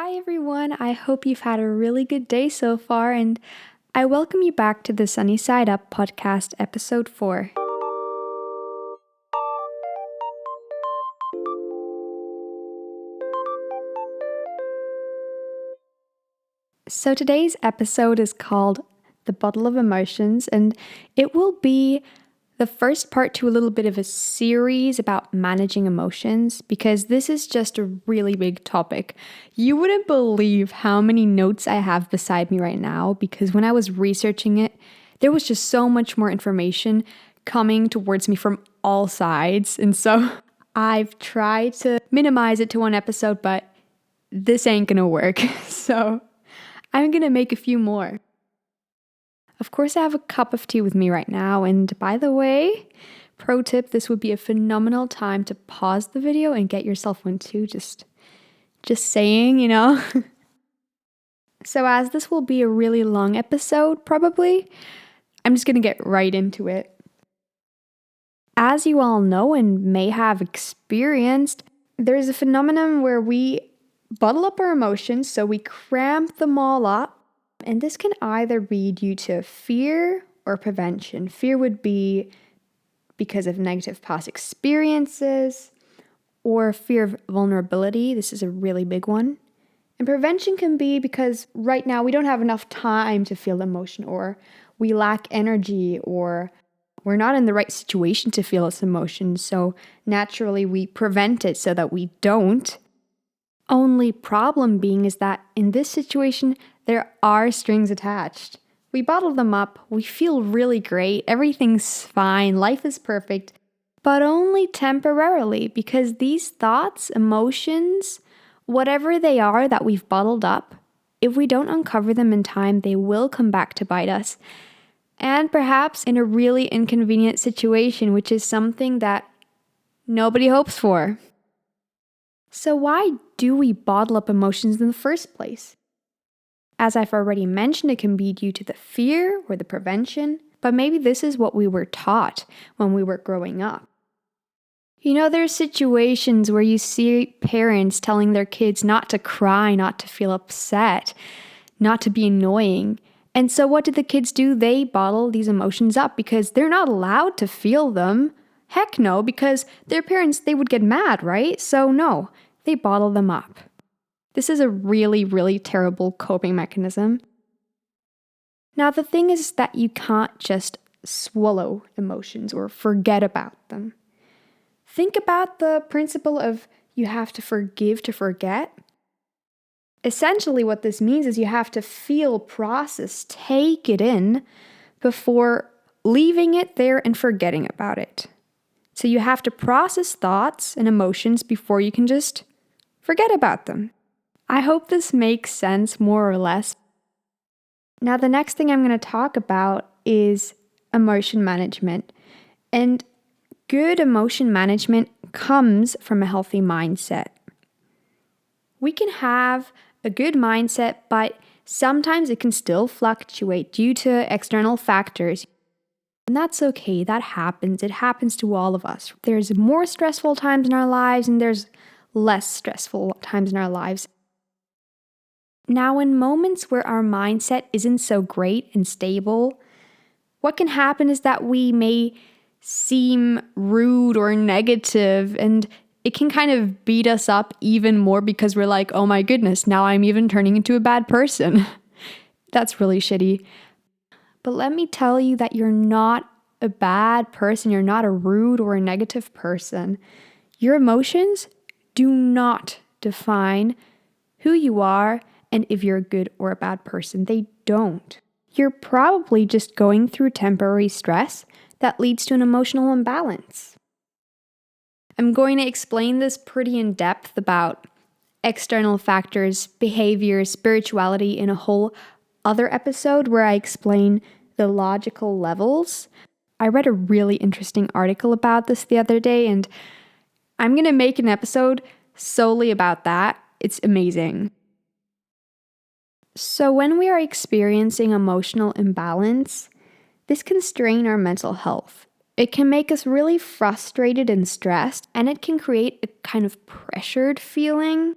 Hi everyone, I hope you've had a really good day so far, and I welcome you back to the Sunny Side Up podcast, episode 4. So today's episode is called The Bottle of Emotions, and it will be the first part to a little bit of a series about managing emotions because this is just a really big topic. You wouldn't believe how many notes I have beside me right now because when I was researching it, there was just so much more information coming towards me from all sides. And so I've tried to minimize it to one episode, but this ain't gonna work. So I'm gonna make a few more. Of course, I have a cup of tea with me right now, and by the way, pro tip, this would be a phenomenal time to pause the video and get yourself one too, just saying, So as this will be a really long episode, probably, I'm just gonna get right into it. As you all know and may have experienced, there's a phenomenon where we bottle up our emotions, so we cramp them all up. And this can either be due to fear or prevention. Fear would be because of negative past experiences or fear of vulnerability. This is a really big one. And prevention can be because right now we don't have enough time to feel emotion, or we lack energy, or we're not in the right situation to feel this emotion. So naturally we prevent it so that we don't. Only problem being is that in this situation, there are strings attached. We bottle them up, we feel really great, everything's fine, life is perfect, but only temporarily because these thoughts, emotions, whatever they are that we've bottled up, if we don't uncover them in time, they will come back to bite us. And perhaps in a really inconvenient situation, which is something that nobody hopes for. So why do we bottle up emotions in the first place? As I've already mentioned, it can be due to the fear or the prevention, but maybe this is what we were taught when we were growing up. There's situations where you see parents telling their kids not to cry, not to feel upset, not to be annoying. And so what do the kids do? They bottle these emotions up because they're not allowed to feel them. Heck no, because their parents, they would get mad, right? So no, they bottle them up. This is a really, really terrible coping mechanism. Now, the thing is that you can't just swallow emotions or forget about them. Think about the principle of you have to forgive to forget. Essentially, what this means is you have to feel, process, take it in before leaving it there and forgetting about it. So you have to process thoughts and emotions before you can just forget about them. I hope this makes sense more or less. Now, the next thing I'm going to talk about is emotion management. And good emotion management comes from a healthy mindset. We can have a good mindset, but sometimes it can still fluctuate due to external factors. And that's okay, that happens. It happens to all of us. There's more stressful times in our lives and there's less stressful times in our lives. Now, in moments where our mindset isn't so great and stable, what can happen is that we may seem rude or negative, and it can kind of beat us up even more because we're like, oh my goodness, now I'm even turning into a bad person. That's really shitty. But let me tell you that you're not a bad person. You're not a rude or a negative person. Your emotions do not define who you are and if you're a good or a bad person. They don't. You're probably just going through temporary stress that leads to an emotional imbalance. I'm going to explain this pretty in depth about external factors, behavior, spirituality in a whole other episode where I explain the logical levels. I read a really interesting article about this the other day, and I'm going to make an episode solely about that. It's amazing. So when we are experiencing emotional imbalance, this can strain our mental health. It can make us really frustrated and stressed, and it can create a kind of pressured feeling.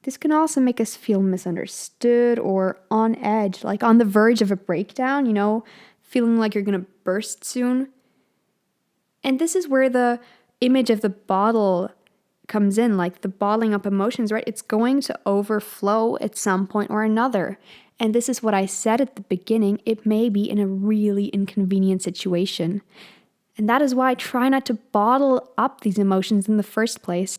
This can also make us feel misunderstood or on edge, like on the verge of a breakdown, feeling like you're going to burst soon. And this is where the image of the bottle comes in, like the bottling up emotions, right? It's going to overflow at some point or another. And this is what I said at the beginning. It may be in a really inconvenient situation. And that is why I try not to bottle up these emotions in the first place.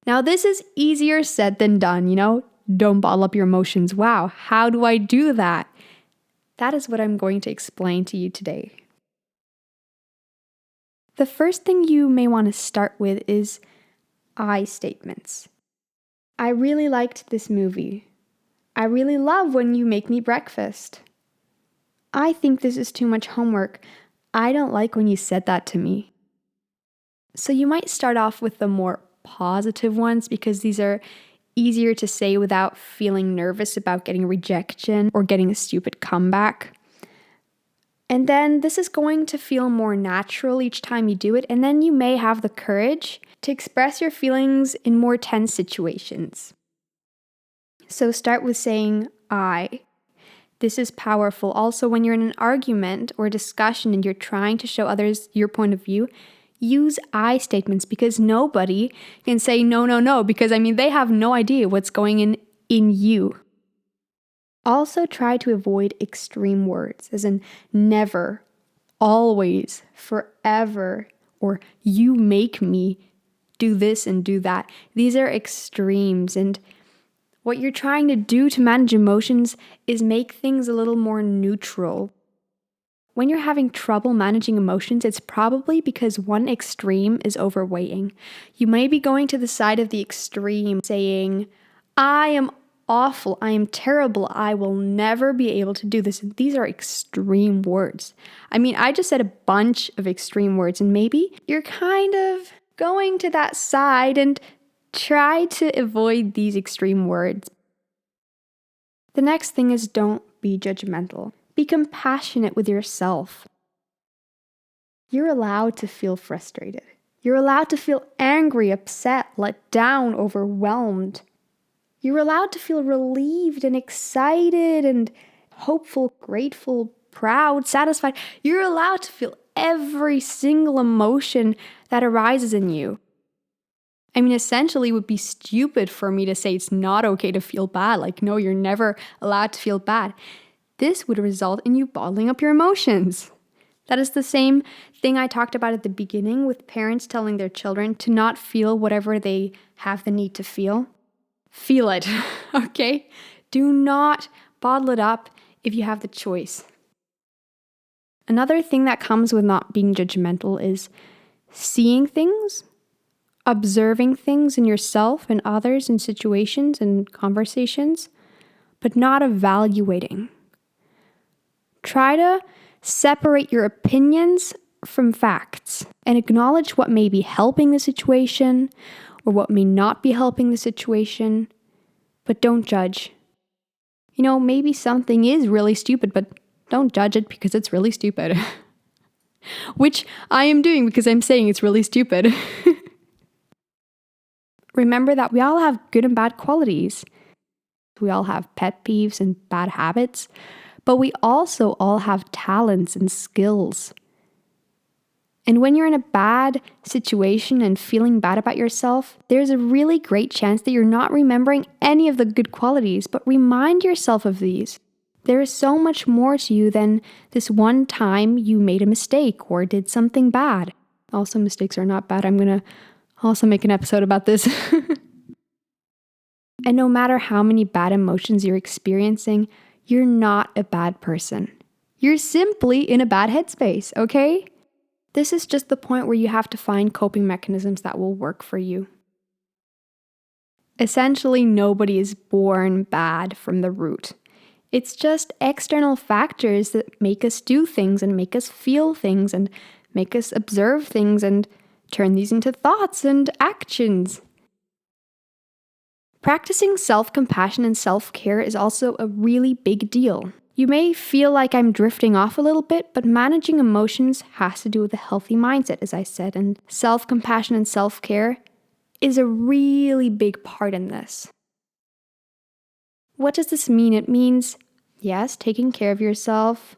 Now, this is easier said than done, Don't bottle up your emotions. Wow, how do I do that? That is what I'm going to explain to you today. The first thing you may want to start with is I statements. I really liked this movie. I really love when you make me breakfast. I think this is too much homework. I don't like when you said that to me. So you might start off with the more positive ones because these are easier to say without feeling nervous about getting rejection or getting a stupid comeback. And then this is going to feel more natural each time you do it, and then you may have the courage to express your feelings in more tense situations. So start with saying I. This is powerful. Also, when you're in an argument or a discussion and you're trying to show others your point of view, use I statements because nobody can say no, because they have no idea what's going in you. Also try to avoid extreme words, as in never, always, forever, or you make me do this and do that. These are extremes, and what you're trying to do to manage emotions is make things a little more neutral. When you're having trouble managing emotions, it's probably because one extreme is overweighting. You may be going to the side of the extreme, saying, I am awful, I am terrible, I will never be able to do this. And these are extreme words. I just said a bunch of extreme words, and maybe you're kind of going to that side, and try to avoid these extreme words. The next thing is don't be judgmental. Be compassionate with yourself. You're allowed to feel frustrated. You're allowed to feel angry, upset, let down, overwhelmed. You're allowed to feel relieved and excited and hopeful, grateful, proud, satisfied. You're allowed to feel every single emotion that arises in you. Essentially, it would be stupid for me to say it's not okay to feel bad. Like, no, you're never allowed to feel bad. This would result in you bottling up your emotions. That is the same thing I talked about at the beginning with parents telling their children to not feel whatever they have the need to feel. Feel it, okay? Do not bottle it up if you have the choice. Another thing that comes with not being judgmental is seeing things, observing things in yourself and others in situations and conversations, but not evaluating. Try to separate your opinions from facts and acknowledge what may be helping the situation or what may not be helping the situation, but don't judge. Maybe something is really stupid, but don't judge it because it's really stupid. Which I am doing because I'm saying it's really stupid. Remember that we all have good and bad qualities. We all have pet peeves and bad habits, but we also all have talents and skills. And when you're in a bad situation and feeling bad about yourself, there's a really great chance that you're not remembering any of the good qualities, but remind yourself of these. There is so much more to you than this one time you made a mistake or did something bad. Also, mistakes are not bad. I'm going to also make an episode about this. And no matter how many bad emotions you're experiencing, you're not a bad person. You're simply in a bad headspace, okay? This is just the point where you have to find coping mechanisms that will work for you. Essentially, nobody is born bad from the root. It's just external factors that make us do things and make us feel things and make us observe things and turn these into thoughts and actions. Practicing self-compassion and self-care is also a really big deal. You may feel like I'm drifting off a little bit, but managing emotions has to do with a healthy mindset, as I said, and self-compassion and self-care is a really big part in this. What does this mean? It means, yes, taking care of yourself,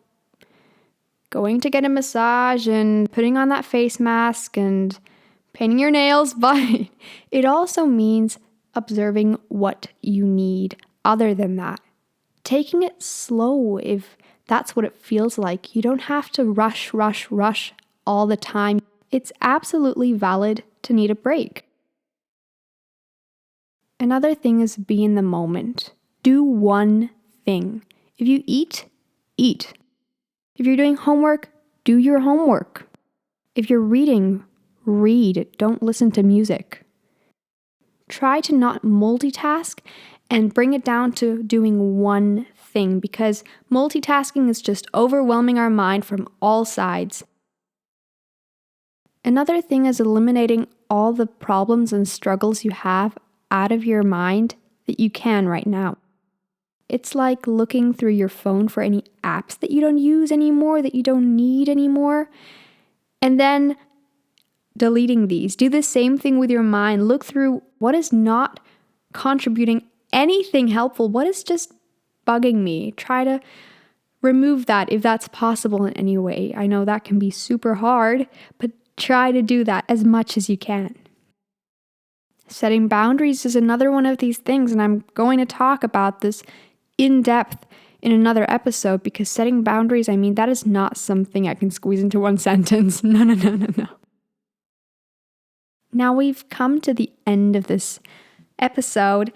going to get a massage and putting on that face mask and painting your nails, but it also means observing what you need other than that. Taking it slow if that's what it feels like. You don't have to rush all the time. It's absolutely valid to need a break. Another thing is be in the moment. Do one thing. If you eat, eat. If you're doing homework, do your homework. If you're reading, read. Don't listen to music. Try to not multitask and bring it down to doing one thing, because multitasking is just overwhelming our mind from all sides. Another thing is eliminating all the problems and struggles you have out of your mind that you can right now. It's like looking through your phone for any apps that you don't use anymore, that you don't need anymore, and then deleting these. Do the same thing with your mind. Look through what is not contributing anything helpful, what is just bugging me. Try to remove that if that's possible in any way. I know that can be super hard, but try to do that as much as you can. Setting boundaries is another one of these things, and I'm going to talk about this in depth in another episode, because setting boundaries, that is not something I can squeeze into one sentence. No. Now we've come to the end of this episode,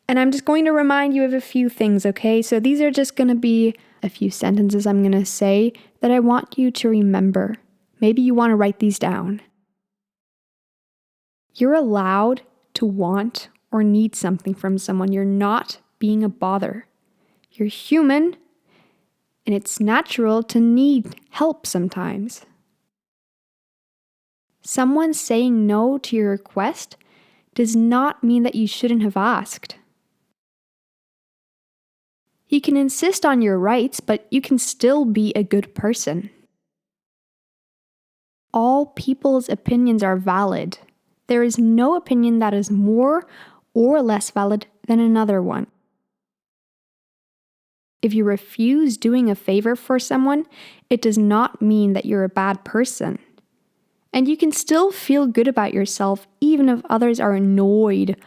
and I'm just going to remind you of a few things, okay? So these are just going to be a few sentences I'm going to say that I want you to remember. Maybe you want to write these down. You're allowed to want or need something from someone. You're not being a bother. You're human, and it's natural to need help sometimes. Someone saying no to your request does not mean that you shouldn't have asked. You can insist on your rights, but you can still be a good person. All people's opinions are valid. There is no opinion that is more or less valid than another one. If you refuse doing a favor for someone, it does not mean that you're a bad person. And you can still feel good about yourself even if others are annoyed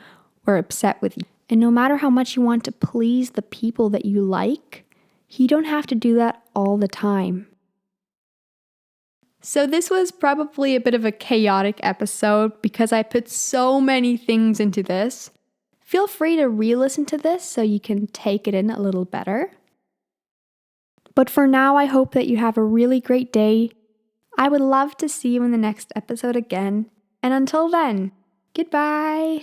or upset with you. And no matter how much you want to please the people that you like, you don't have to do that all the time. So this was probably a bit of a chaotic episode because I put so many things into this. Feel free to re-listen to this so you can take it in a little better. But for now, I hope that you have a really great day. I would love to see you in the next episode again. And until then, goodbye.